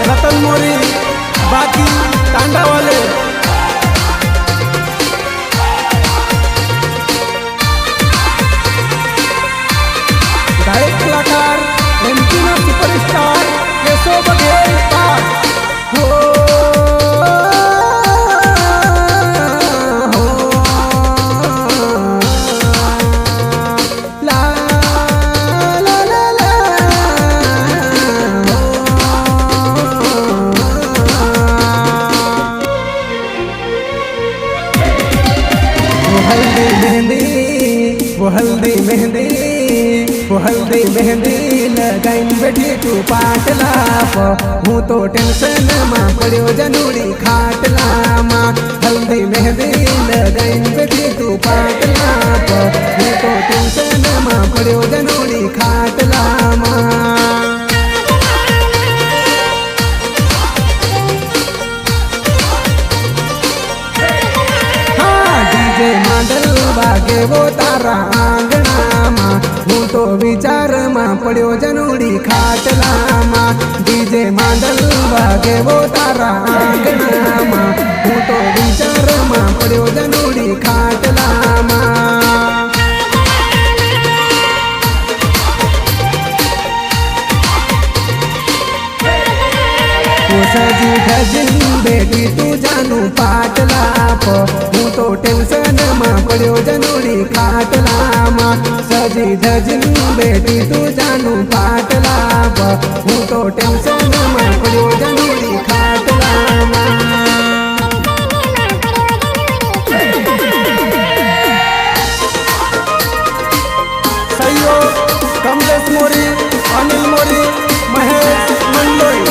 रतन मोरी बाकी टांडा वाले गायक कलाकार एमपीना सुपरस्टार केशव बघेल पाठ हो हल्दी मेहंदी लगाइन बैठी तू पाटला हूँ तो टेंशन में पड़ो जनूड़ी खाटला माँ हल्दी मेहंदी लगाइन बैठी तू पाटला हूँ तो टेंशन में पड़ो जनूड़ी खाटला माँ डीजे माडल वागे वो तारा आंगना माँ हूँ तो विचार माँ पड़ो जनूड़ी खाटला माँ डीजे माडल वागे वो तारा आंगना माँ हूँ तो विचार माँ पड़ो जनूड़ी खाटला माँ सजी धजिन बेटी तू जानू पाटला हूँ तो टेंशन में पड़ो जनूड़ी खाटला माँ सजी धजिन बेटी तू जानू पाटला हूँ तो टेंशन में पड़ो जनूड़ी खाटला माँ सहयोग कमलेश मोरी अनिल मोरी महेश मंडोई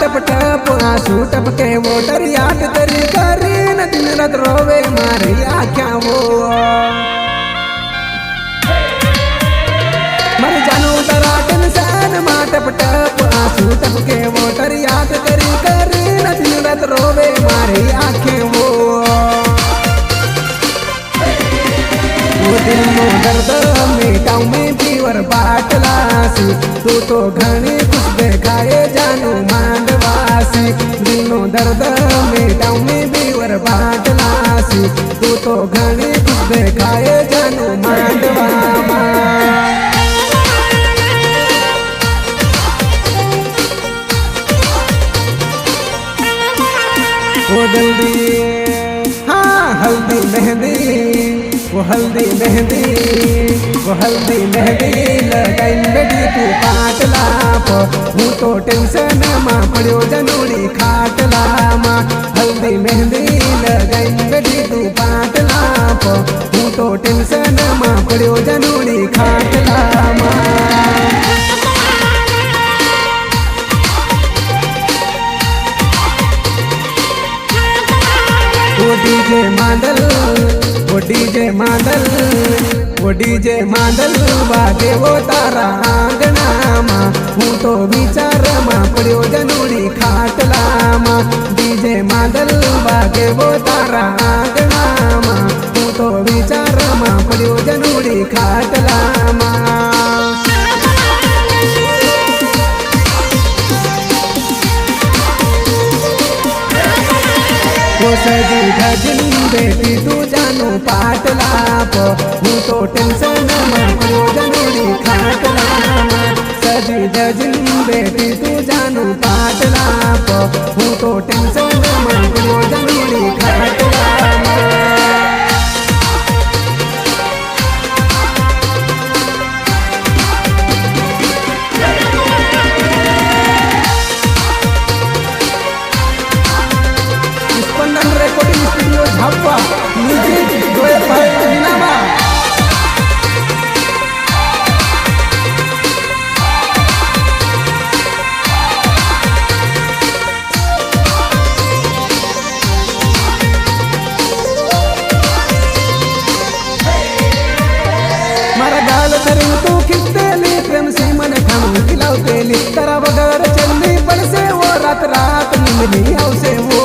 टप टप आंसू टपके वो डर याद तेरी करी न दिन रात रोवे मारी आँखियाँ वो मर जानू तेरा टेंशन माँ टप टप आंसू टपके वो डर याद तेरी करी न दिन रात रोवे मारी आँखें वो दिल नो दर्द मिटाऊ में पीवर बाटला सी तू तो घनी कुछ देखाए जानू मांडवासी दिल नो दर्द मिटाऊ में पीवर बाटला सी तू तो घनी कुछ देखाए जानू मांडवा वो जल्दी हाँ हल्दी मेहंदी वो हल्दी मेहंदी वो हल्दी मेहंदी लगाइन बेटी तू पाटला हूँ तो टेंशन माँ पड़ो जनूड़ी खाटला माँ हल्दी मेहंदी लगाइन बेटी तू पाटला हूँ तो टेंशन माँ पड़ो जनूड़ी खाटला माँ वो डीजे माडल वो डीजे माडल वो डीजे माडल वागे वो तारा आंगना माँ हूँ तो विचार माँ पड़ो जनूड़ी खाटला माँ डीजे माडल वागे वो तारा आंगना माँ हूँ तो विचार माँ पड़ो जनूड़ी खाटला माँ वो सजी धजिन बेटी तू जानू पाटला हूँ तो टेंशन में पड़ो जनूड़ी खाटला सजी धजिन बेटी तू जानू पाटला हूँ तो टेंशन में पड़ो जनूड़ी खाटला रेकॉर्डिंग स्टूडियो झापवा म्यूजिक गोयल भाई नीनामा मिलनी आवसे वो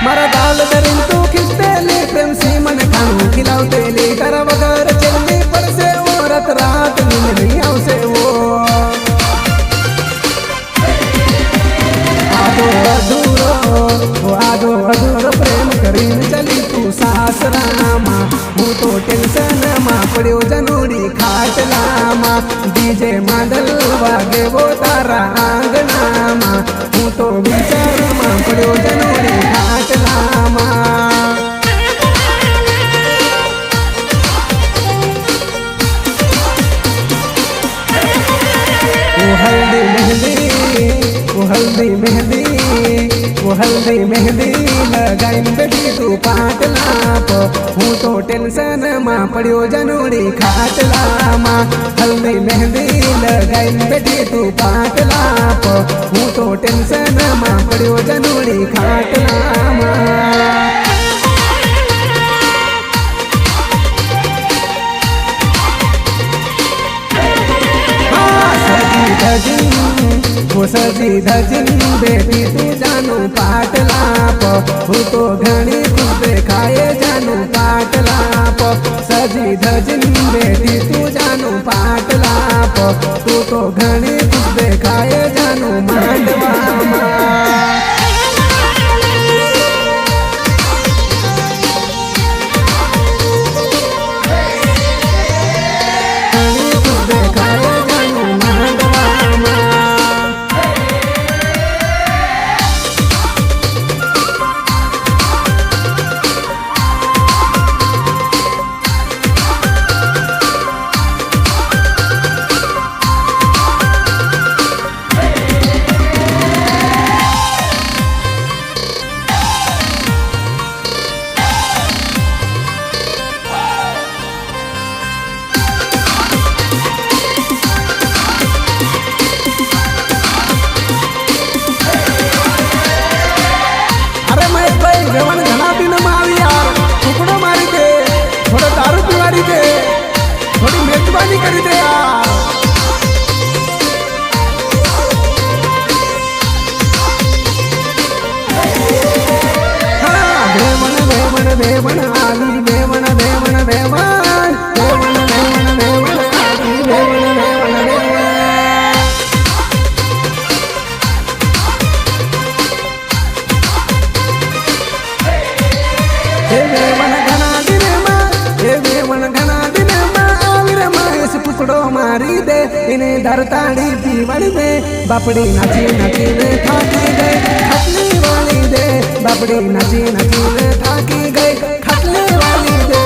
मारा गाल धरीन तू खिचतेली प्रेम सी मन खाणू खिलावतेली कर वगर चलनी पडसे ओरत रात मिलनी आवसे वो आदो अधूरो प्रेम करीन चली तू सासरामा हूँ तो टेंशन मा पड्यो जनोड़ी खाटलामा डीजे मादल वागे वो तारा आंगणामा हूँ तो विचार मा पड्यो जनोड़ी खाटलामा हल्दी मेहंदी वो हल्दी मेहंदी लगाइन बेटी तू पाटलाप हूँ तो टेंशन मा पड्यो जनोड़ी खाटलामा हल्दी मेहंदी लगाइन बेटी तू पाटलाप हूँ तो टेंशन मा पड्यो जनोड़ी खाटलामा वो सजी धजिन बेटी तू जानू पाटलाप हूँ तो घनी खुश देखाए जानू पाटलाप सजी धजिन बेटी तू जानू पाटलाप तू तो घनी खुश देखाए जानू मांडवामा जेवण घना दिन मावी यार टुकड़ो मारी दे थोड़ा दारू पिवारी दे थोड़ी मेजबानी करी दे यार हाँ देवन देवन देवन आली देवन देवन देवन देवन देवन देवन आली देवन देवन देवन टुकड़ो मारी दे इन्हें धरताड़ी पीवड़ी दे बापड़ी नाची नाची ने थाकी गई खटली वाली दे बापड़ी नाची नाची ने थाकी गई खटली वाली दे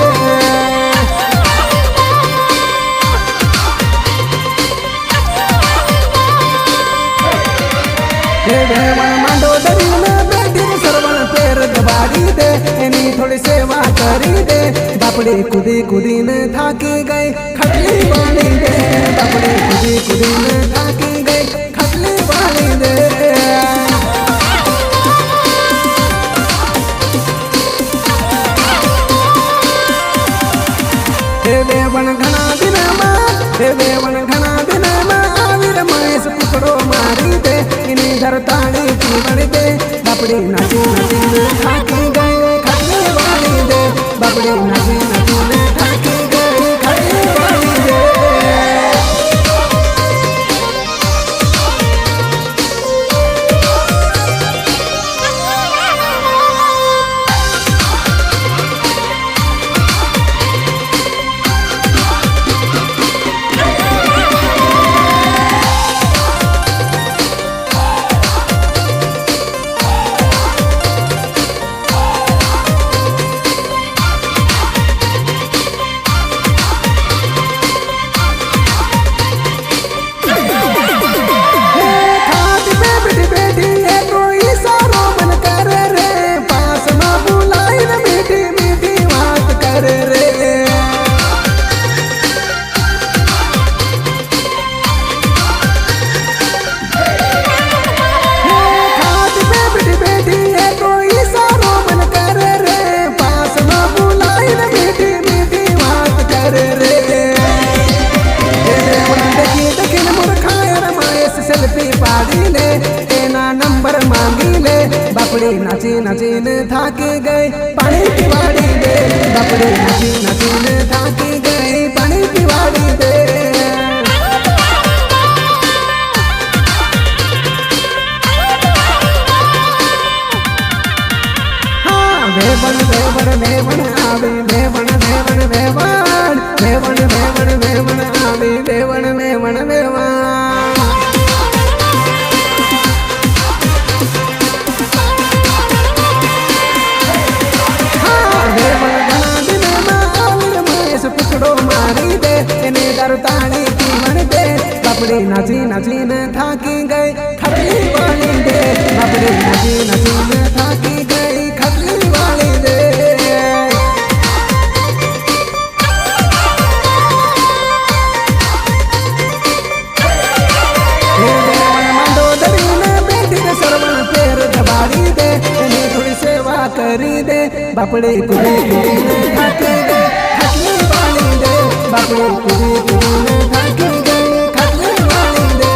देवन मांडो दरी में बेटी सरवन पैर दबारी दे इन्हीं थोड़ी सेवा करी दे बापड़ी कुदी कुदी ने थाकी गई खटली वाली दे बापड़ी कुदी कुदी ने थाकी गई खटली वाली दे देवन घना दिन में आविर महेश टुकड़ो मारी दे इन्हीं धरताड़ी पीवड़ी दे बापड़ी नाची नाची ने थाकी गई खटली वाली दे बापड़ी नाची नाची ने थाकी गई खटली वाली दे बापड़े नाची नाचीन थाकी गए पानी पिवाड़ी दे बापड़े नाची नाचीन थाकी गए पानी पिवाड़ी दे वेवण वेवण वेवण आवे वेवण वेवण वेवण वेवण वेवण वेवण आवे वेवण वेवण वेवण वेवण घना दिन में आविर महेश पुकड़ो मारी दे एने दरताली पीवण दे बापड़ी नाची नाची न थाकी गए खटली वाली दे बापड़ी नाची नाची न थाकी गई खटली वाली दे मंडोदरी में बेटी ने सरवण पैर दबाड़ी दे इन्हें थोड़ी सेवा करी दे बापड़े कुड़ी कुड़ी ने थाकी गई खटली वाली दे बापड़े कुड़ी कुड़ी ने थाकी गई खटली वाली दे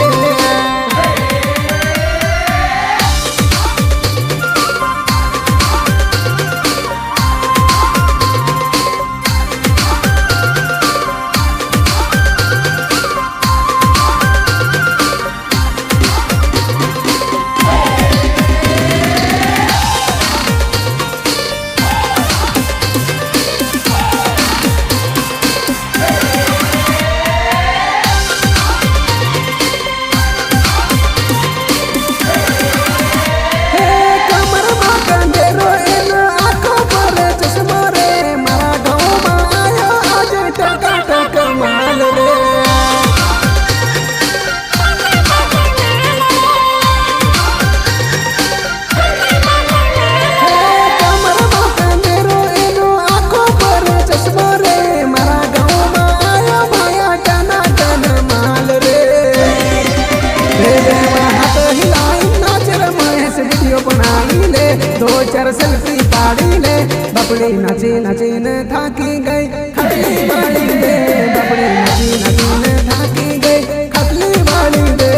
दो चार सेल्फी पाड़ी ले बापड़ी नाची नाची न थाकी गई खटली वाली दे बापड़ी नाची नाची न थाकी गई खटली वाली दे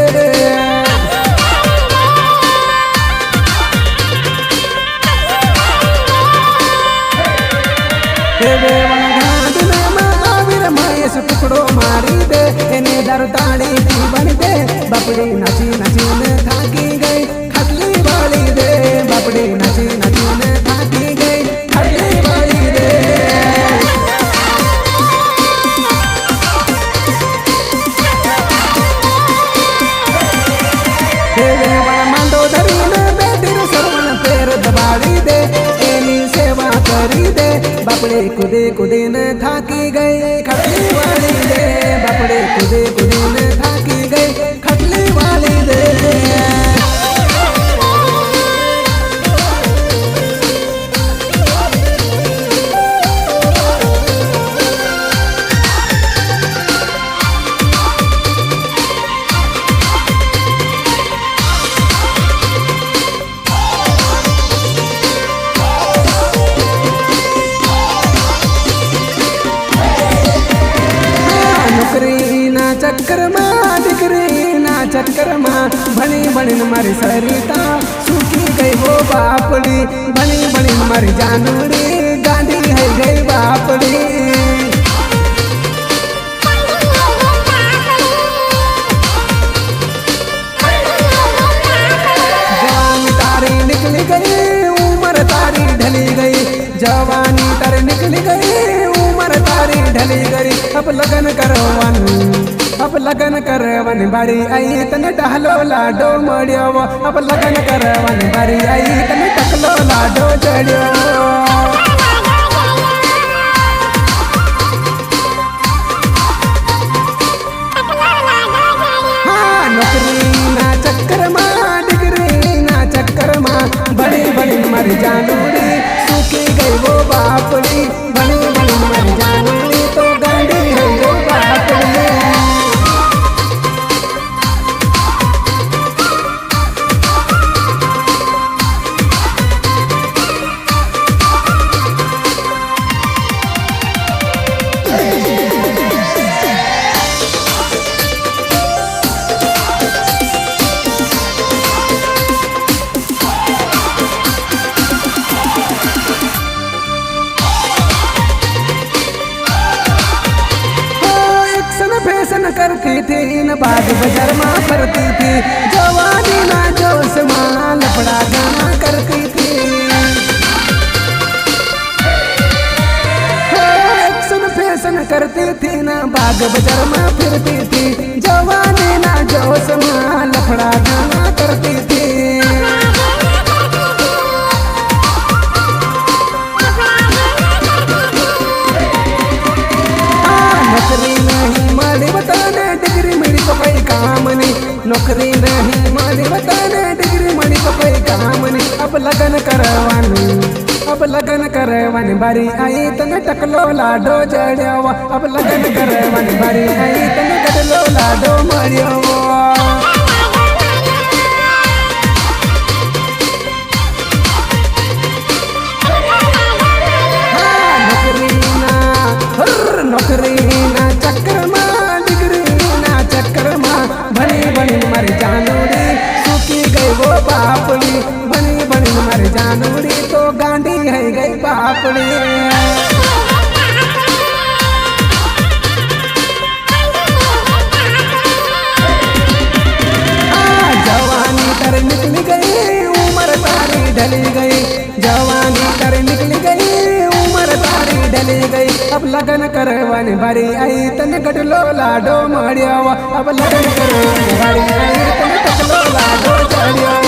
टुकड़ो मारी दे इन्हें दरताली पीवण दे बापड़ी नाची नाची न थाकी गई खटली वाली दे बापड़ी नाची नाची न थाकी गई खटली वाली दे मंडोदरी में बेटी ने सरवण पैर दबाड़ी दे एनी सेवा करी दे बापड़े कुदे कुदे न थाकी गई खटली वाली दे बापड़े कुदे कुदे न थाकी गई खटली वाली दे चक्कर में डिग्री ना चक्कर में बनी बनी मारी सरिता सूखी गई वो बापड़ी बनी बनी मारी जानूरी गांधी है गई बापड़ी जवानी तारी निकली गई उम्र तारी ढली गई जवानी तारी निकली गई उम्र तारी ढली गई अब लगन करवन बारी आई तने टहलो लाडो मड़ियो अब लगन करवन बारी आई तने टकलो लाडो चढ़ियो हाँ नौकरी ना चक्कर में डिग्री ना चक्कर में बड़ी बड़ी मर जानूरी सूखी गई वो बापड़ी बड़ी बड़ी मर जानूरी तो गांधी है वो बापड़ी करती थी न बाग बाजार में फरती थी, जवानी ना जोश में लफड़ा गाना करती थी। एक्शन फैशन करती थी न बाग बाजार में फिरती थी, जवानी ना जोश में लफड़ा गाना करती थी। नौकरी नहीं मारी बताने डिग्री मिली तो कोई काम नहीं, नौकरी नहीं मारी बताने डिग्री मिली तो कोई काम नहीं। अब लगन करवानी बारी आई तने टकलो लाडो जड़ियावा, अब लगन करवानी बारी आई तने गडलो लाडो मरियावा। नौकरी ना चक्कर में डिग्री ना चक्कर में बनी बनी मर जानूरी, सूखी गई वो पापड़ी, बनी बनी मर जानूरी तो गांडी है गई पापड़ी। जवानी तर निकल गई उम्र तारी ढली गई, जवानी तर निकल गई उम्र तारी ढली गई। अब लगन करवानी बारी आई तने गडलो लाडो मरियावा, अब लगन करवानी बारी आई तने गडलो लाडो चढ़ियावा।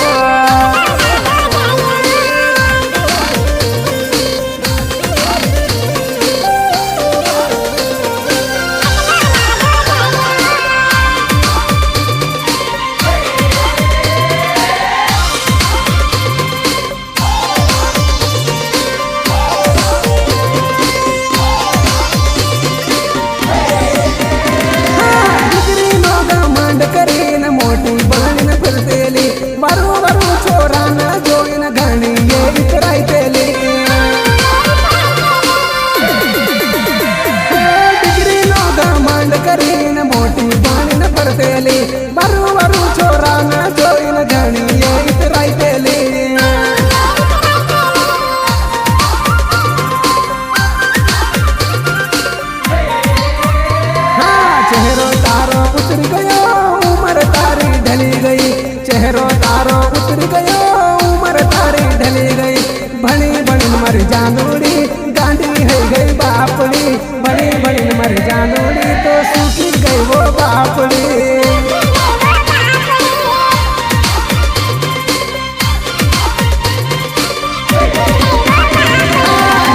चेहरो तारो उतर गयो उम्र तारी ढली गई, बनी बनी मर जानूरी गांडी है गई बापड़ी, बनी बनी मर जानूरी तो सूखी गई वो बापड़ी।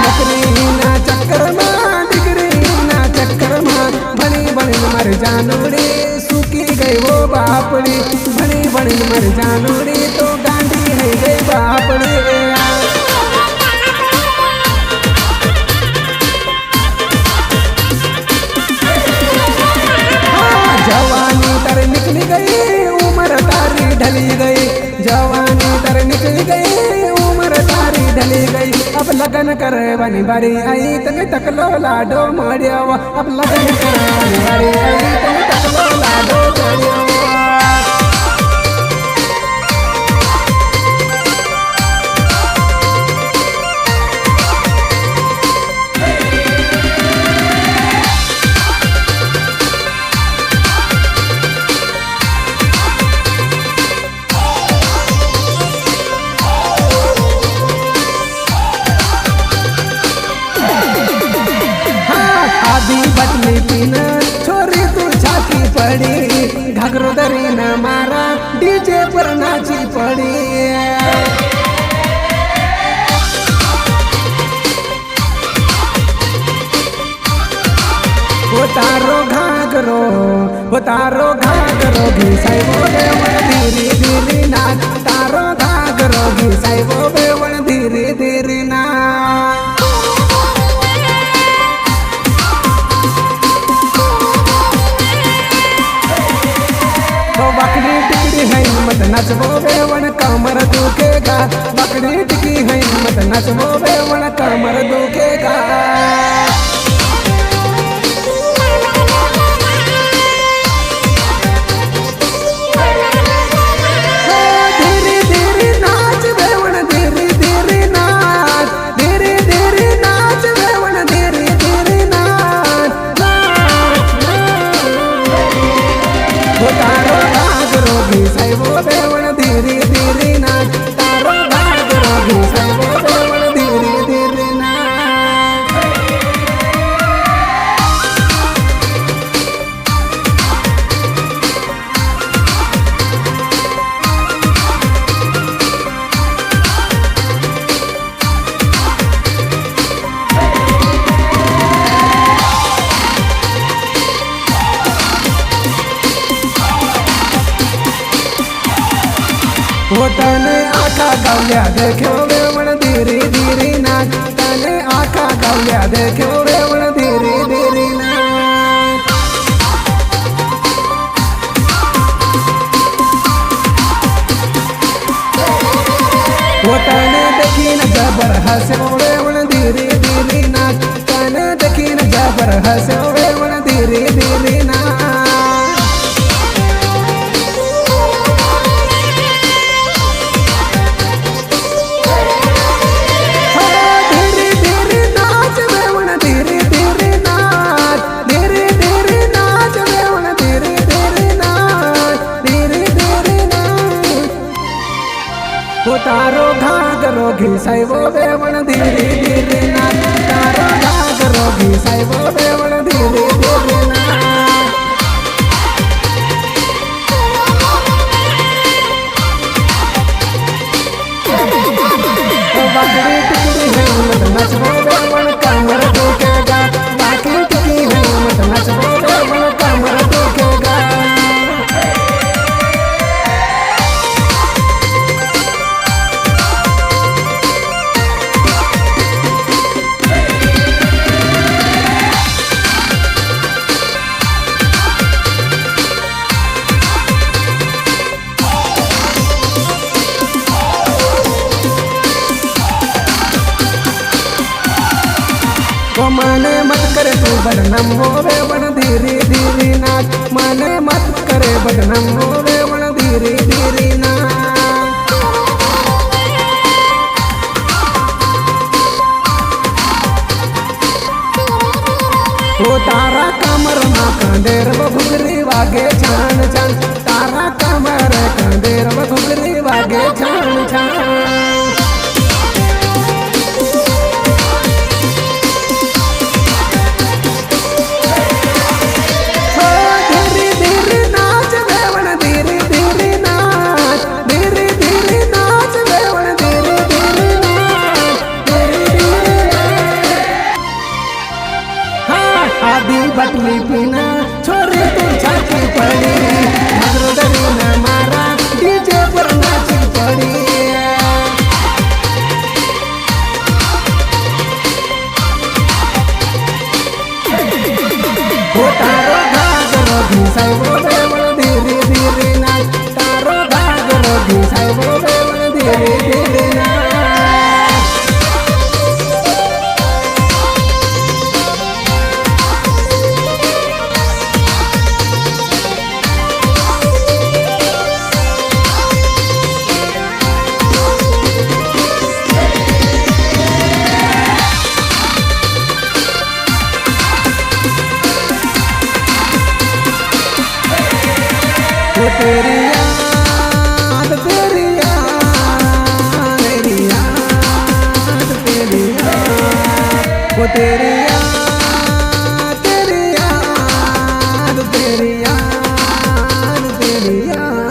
नौकरी ना चक्कर में डिग्री ना चक्कर में बनी बनी मर जानूरी, सूखी गई वो बापड़ी, बनी बनी मर जानूरी तो गांडी है गई बापड़ी। जवानी तर निकल गई उम्र तारी ढली गई, जवानी तर निकल गई उम्र तारी ढली गई। अब लगन करवानी बारी आई तने टकलो लाडो मरियावा, अब लगन करवानी बारी आई तने टकलो लाडो चढ़ियावा। बटली पीन छोरी तू छाती पड़ी, घाघरो दरी न मारा डीजे पर नाची पड़ी। वो तारो घाघरो घिसाई वो बेवण धीरे धीरे नाच, तारो घाघरो घिसाई वो बेवण धीरे धीरे नाच। बकरी टिकड़ी है मत नचबो बेवण कमर दुखेगा, बकरी टिकी है मत नचबो बेवण कमर दुखेगा। धीरे धीरे नाच बेवण धीरे धीरे नाच, धीरे धीरे नाच बेवण धीरे धीरे नाच। बेवण धीरे धीरे नाच तारो घाघरो घिसाइबो बेवण धीरे धीरे नाच। वो तने आखा गावल्या देखो बेवण धीरे धीरे नाच तने आखा गावल्या देखो बेवण धीरे धीरे नाच। वो तने देखी न जबर हंसो बेवण धीरे धीरे नाच तने देखी न जबर हंसो बेवण धीरे धीरे नाच। तारो घाघरो घिसाइबो बेवण धीरे धीरे नाच तारो घाघरो घिसाइबो बेवण धीरे धीरे नाच। बाकड़ी टिकड़ी है मत नचबो बेवण कमर दुखेगा बाकड़ी टिकड़ी है मत नचबो बेवण कमर दुखेगा। वो माने मत करे तू बदनाम हो बेवण धीरे धीरे नाच माने मत करे बदनाम हो बेवण धीरे धीरे नाच। वो तारा कमर मा कांदेर घुगरी वागे छान छान तारा कमर कांदेर घुगरी वागे छान छान। आदि बटली पीना छोरी तू छाती पड़ी भद्र दरी न मारा डीजे पर नाची पड़ी। वो तारो घाघरो घिसाइबो बेवण धीरे धीरे नाच तारो घाघरो घिसाइबो बेवण धीरे धीरे नाच। वो तेरी याद तेरी याद तेरी याद तेरी याद वो तेरी याद तेरी याद तेरी याद तेरी याद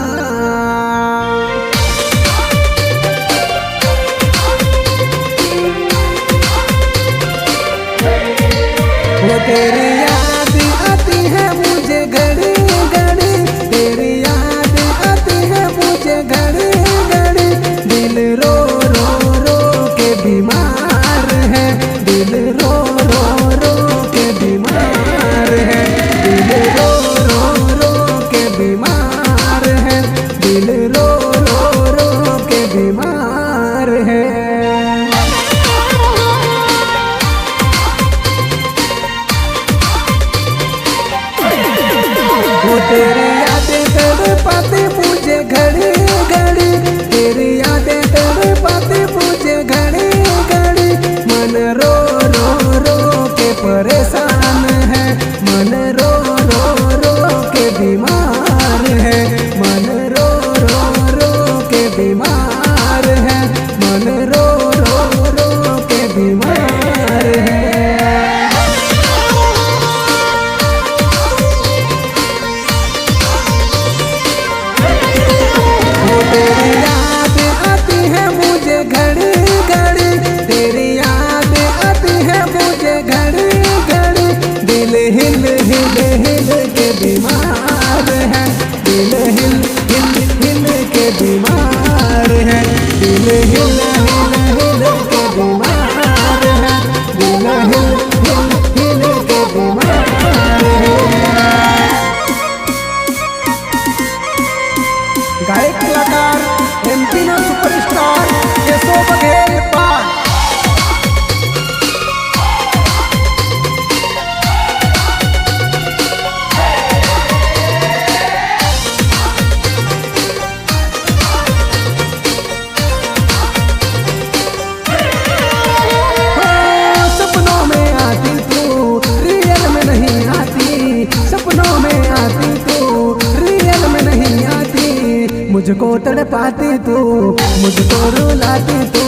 वो तेरी याद आती है मुझे घड़ी घड़ी तेरी याद आती है मुझे घड़ी घड़ी दिल रो रो रो के बीमार है दिल रो रो रो के बीमार है दिल रो रो रो के बीमार है दिल रो रो रो के बीमार है। वो तेरी यादें तड़पाती मुझे घड़ी घड़ी बीमार है, मन रो रो रो के बीमार है। वो तेरी याद आती है मुझे घड़ी घड़ी, तेरी याद आती है मुझे घड़ी घड़ी, दिल हिल हिल हिल के बीमार है, दिल हिल हिल हिल के बीमार है, दिल हिल हिल हिल के बीमार है, दिल हिल हिल हिल के बीमार है। गायक कलाकार एमपी ना सुपरस्टार केशव बघेल पान। सपनों में आती तू रियल में नहीं आती, सपनों में आती तू रियल में नहीं आती, मुझको तड़पाती तू, मुझको रुलाती तू,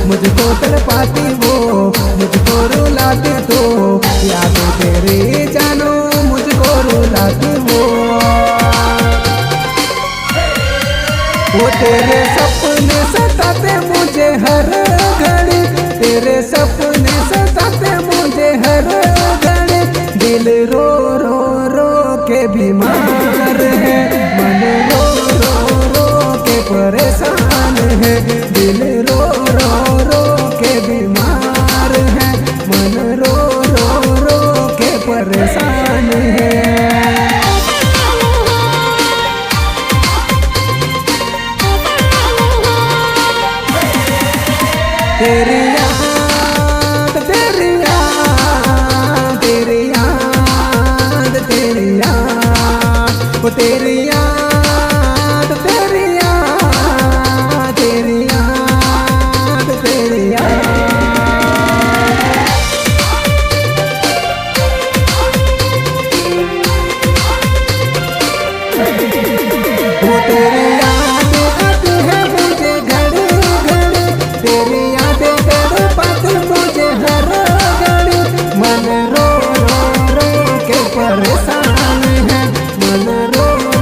मुझको तड़पाती वो, मुझको रुलाती तू, याद तेरी जानो मुझको रुलाती वो तेरे सपने सताते मुझे हर घड़ी, तेरे सपने सताते मुझे हर घड़ी, दिल रो रो रो के बीमार है, मन रो रो रो के परेशान है, दिल रो रो रो के बीमार है, मन रो रो रो के परेशान है। तेरी याद तेरी याद तेरी याद तेरी याद, वो तेरी याद तेरी याद तेरी याद तेरी याद, वो तेरी याद आती है मुझे घड़ी घड़ी, तेरी मुझे हर घड़ी, मन रो रो रो के परेशान है, मन रो रो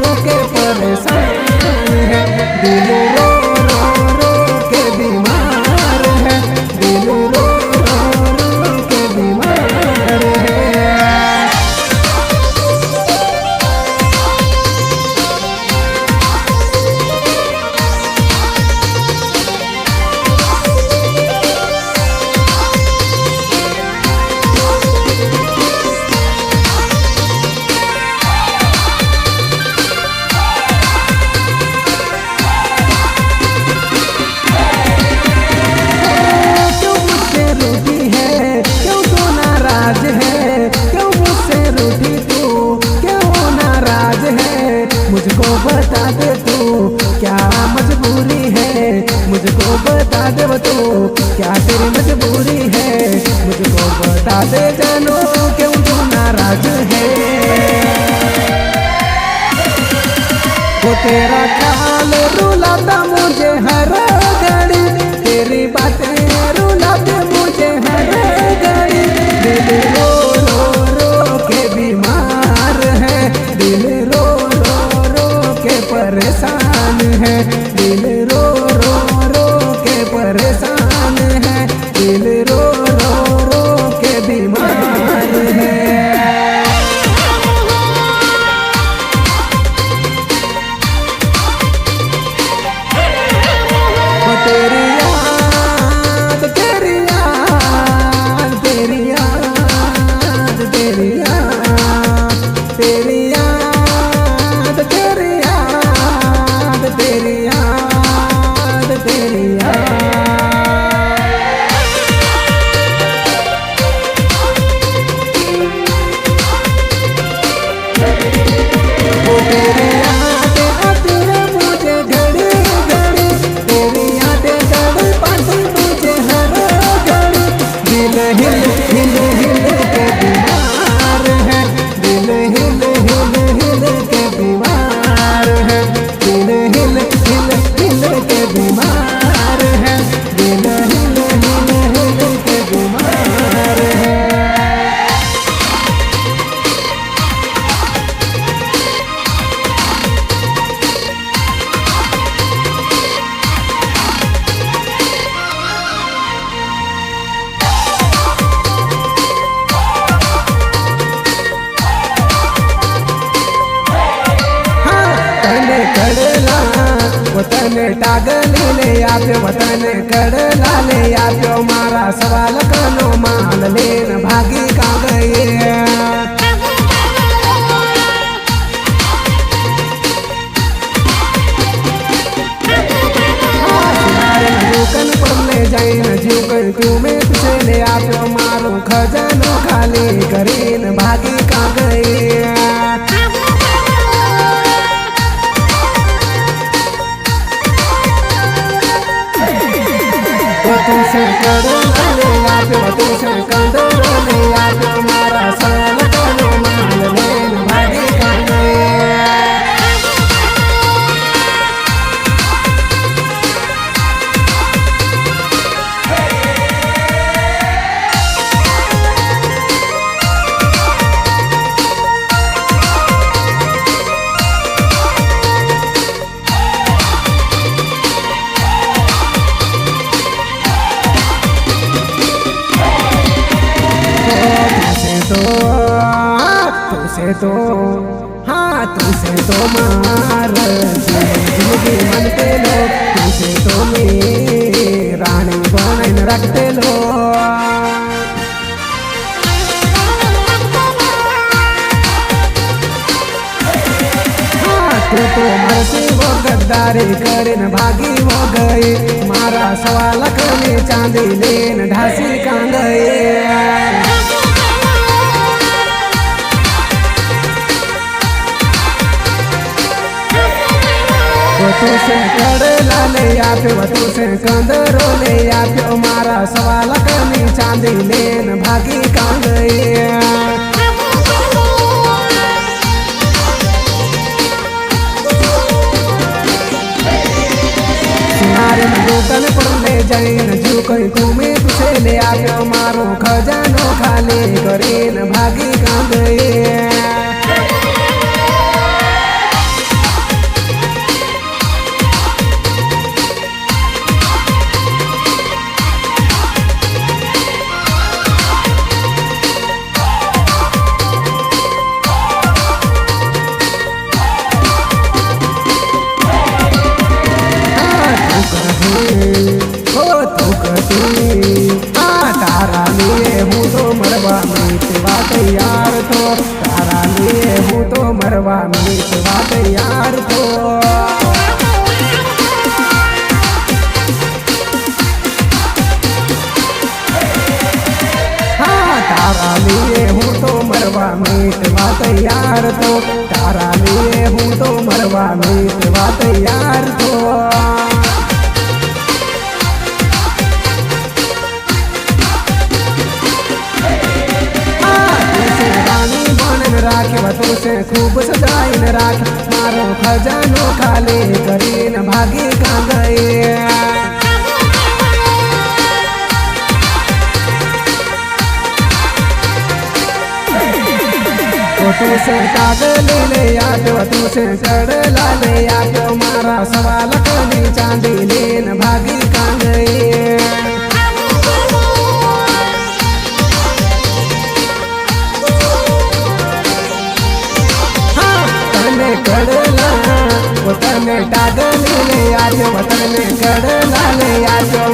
रो के परेशान है, दिल रो रो रो के बीमार है, दिल रो रो रो के बीमार है। मुझको बता दे तू क्या मजबूरी है, मुझको बता दे तू क्या तेरी मजबूरी है, मुझको बता दे जानो क्यों तू नाराज है। वो तेरा ख्याल रुलाता मुझे हर घड़ी, तेरी बातें रुलाते मुझे हर घड़ी, दिल रो रो रो के बीमार है, दिल रो परेशान है, दिल रो रो रो के परेशान है, दिल रो रो रो के बीमार है। तेरी याद तेरी याद तेरी याद तेरी याद तेरी याद तेरी याद तेरी याद तेरी याद। तने टागली ले आप्यो तने कड़ला ले आप्यो मारा सवाल कनो माल लेन भागी का गए कन पड़ने जाए न जीव कर क्यों में तुझे ले आप्यो मारो खजानो खाली करीन भागी का गए तुझसे कड़ला ले आप्यो तुझसे कंदरो ले आप्यो मारा सवाल कनो माल लेन भागी का गए तो हाँ तुझसे तो मार जिंदगी मनते लो तुझसे तो मैं रानी बन रखते लो हाँ तू तो मरसी वो गद्दारी करे न भागी हो गई मारा सवाल करने चांदी लेन ढासी का गए तुझसे कड़ला ले आप्यो तुझसे कंदरो ले आप्यो मारा सवाल करनी चांदी लेन भागी का गए सुनारे दुकान पर ले जाए न जीव कहीं घूमे तुझे ले आप्यो मारो खजानो खाली करीन भागी का गए तारा लिए हूँ तो मरवा मिटवा तैयार तो तारा लिए हूँ तो मरवा मिटवा तैयार तो हाँ तारा लिए हूँ तो मरवा मिटवा तैयार तो तारा लिए हूँ तो मरवा मिटवा तैयार तो राखे तुझसे खूब सजाई न राख मारो खजानो खाली करीन भागी का गए तुझसे कागली ले आप्यो तुझसे कड़ला ले आप्यो मारा सवाल करनी चांदी लेन भागी का गए कड़ला तने टागली ले आप्यो तने कड़ला ले आप्यो